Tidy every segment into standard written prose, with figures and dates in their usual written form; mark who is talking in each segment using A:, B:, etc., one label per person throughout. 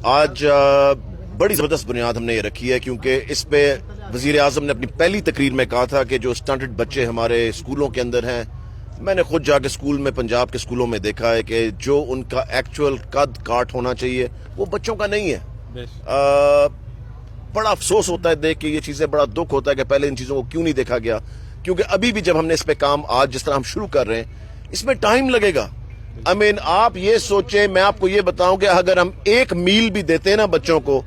A: آج بڑی زبردست بنیاد ہم نے یہ رکھی ہے، کیونکہ اس پہ وزیر اعظم نے اپنی پہلی تقریر میں کہا تھا کہ جو سٹنٹڈ بچے ہمارے اسکولوں کے اندر ہیں، میں نے خود جا کے اسکول میں پنجاب کے اسکولوں میں دیکھا ہے کہ جو ان کا ایکچوئل قد کاٹ ہونا چاہیے وہ بچوں کا نہیں ہے۔ بڑا افسوس ہوتا ہے دیکھ کے یہ چیزیں، بڑا دکھ ہوتا ہے کہ پہلے ان چیزوں کو کیوں نہیں دیکھا گیا، کیونکہ ابھی بھی جب ہم نے اس پہ کام آج جس طرح ہم شروع کر رہے ہیں اس میں ٹائم لگے گا۔ آپ یہ سوچیں، میں آپ کو یہ بتاؤں کہ اگر ہم ایک میل بھی دیتے ہیں نا بچوں کو،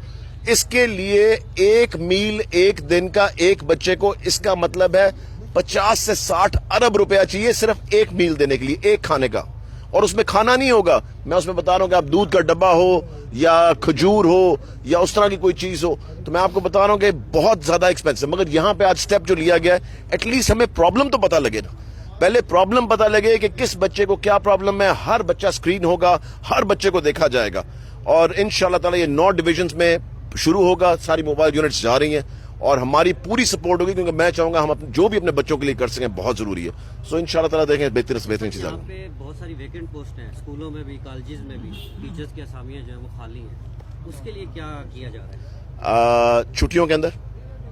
A: اس کے لیے ایک میل ایک دن کا ایک بچے کو، اس کا مطلب ہے 50 سے 60 ارب روپیہ چاہیے صرف ایک میل دینے کے لیے، ایک کھانے کا۔ اور اس میں کھانا نہیں ہوگا، میں اس میں بتا رہا ہوں کہ آپ دودھ کا ڈبہ ہو یا کھجور ہو یا اس طرح کی کوئی چیز ہو، تو میں آپ کو بتا رہا ہوں کہ بہت زیادہ ایکسپینسو۔ مگر یہاں پہ آج سٹیپ جو لیا گیا ہے، ایٹ لیسٹ ہمیں پرابلم تو پتہ لگے نا، پہلے پرابلم پتہ لگے کہ کس بچے کو کیا پرابلم ہے، ہر بچہ سکرین ہوگا، ہر بچے کو دیکھا جائے گا، اور انشاءاللہ تعالی یہ 9 ڈویژنز میں شروع ہوگا، ساری موبائل یونٹس جا رہی ہیں اور ہماری پوری سپورٹ ہوگی، کیونکہ میں چاہوں گا ہم جو بھی اپنے بچوں کے لیے کر سکیں بہت ضروری ہے۔ سو انشاءاللہ تعالی دیکھیں بہتر سے بہترین چیزیں۔
B: یہاں پہ بہت ساری ویکنٹ پوسٹ ہیں، اسکولوں میں بھی، کالجز میں بھی، ٹیچرز کی اسامیاں جو ہیں وہ خالی ہیں، اس کے لیے کیا کیا جا رہا ہے؟
A: چھٹیوں کے اندر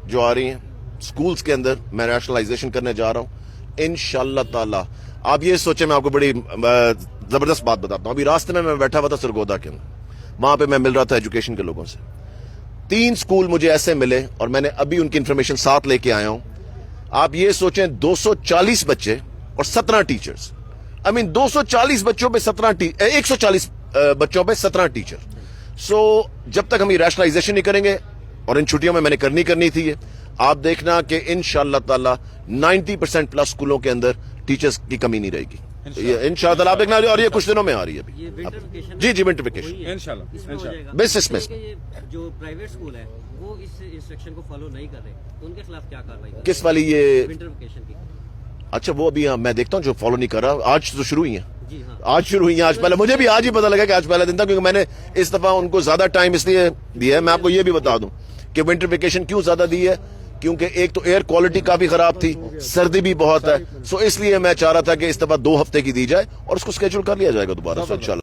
A: جو آ رہی ہیں اسکولز کے اندر میں ریشنلائزیشن کرنے جا رہا ہوں انشاءاللہ تعالی۔ آپ یہ سوچیں، میں آپ کو بڑی زبردست بات بتاتا ہوں۔ ابھی راستے میں بیٹھا ہوا تھا سرگودا کے اندر، وہاں پہ میں مل رہا تھا ایجوکیشن کے لوگوں سے، 3 اسکول مجھے ایسے ملے اور میں نے ابھی ان کی انفارمیشن ساتھ لے کے آیا ہوں۔ آپ یہ سوچیں 240 بچے اور 17 ٹیچرز، 240 بچوں پہ 140 بچوں پہ 17 ٹیچر۔ سو جب تک ہم یہ ریشنلائزیشن نہیں کریں گے، اور ان چھٹیوں میں نے کرنی تھی یہ، آپ دیکھنا کہ انشاءاللہ تعالی 90% پلس اسکولوں کے اندر ٹیچرز کی کمی نہیں رہے گی انشاءاللہ تعالی۔ آپ دیکھنا، اور یہ کچھ دنوں میں آ رہی ہے ابھی۔ جی ونٹر ویکیشن
B: انشاءاللہ۔
A: بس اس میں
B: جو پرائیویٹ اسکول ہے وہ اس انسٹرکشن کو فالو نہیں کر رہے، تو ان کے خلاف کیا کارروائی کریں؟
A: کس والی؟ یہ
B: ونٹر ویکیشن کی؟
A: اچھا، وہ ابھی میں دیکھتا ہوں جو فالو نہیں کر رہا۔ آج تو شروع ہی ہیں،
B: جی ہاں،
A: آج شروع ہوئی ہیں۔ آج پہلے مجھے بھی آج ہی پتا لگا کہ آج پہلا دن تھا، کیونکہ میں نے اس دفعہ ان کو زیادہ ٹائم اس لیے دیا ہے۔ میں آپ کو یہ بھی بتا دوں کہ ونٹر ویکیشن کیوں زیادہ دی ہے، کیونکہ ایک تو ایئر کوالٹی کافی خراب تھی، سردی بھی بہت ہے، سو اس لیے میں چاہ رہا تھا کہ اس دفعہ 2 ہفتے کی دی جائے اور اس کو اسکیجول کر لیا جائے گا دوبارہ سے انشاءاللہ۔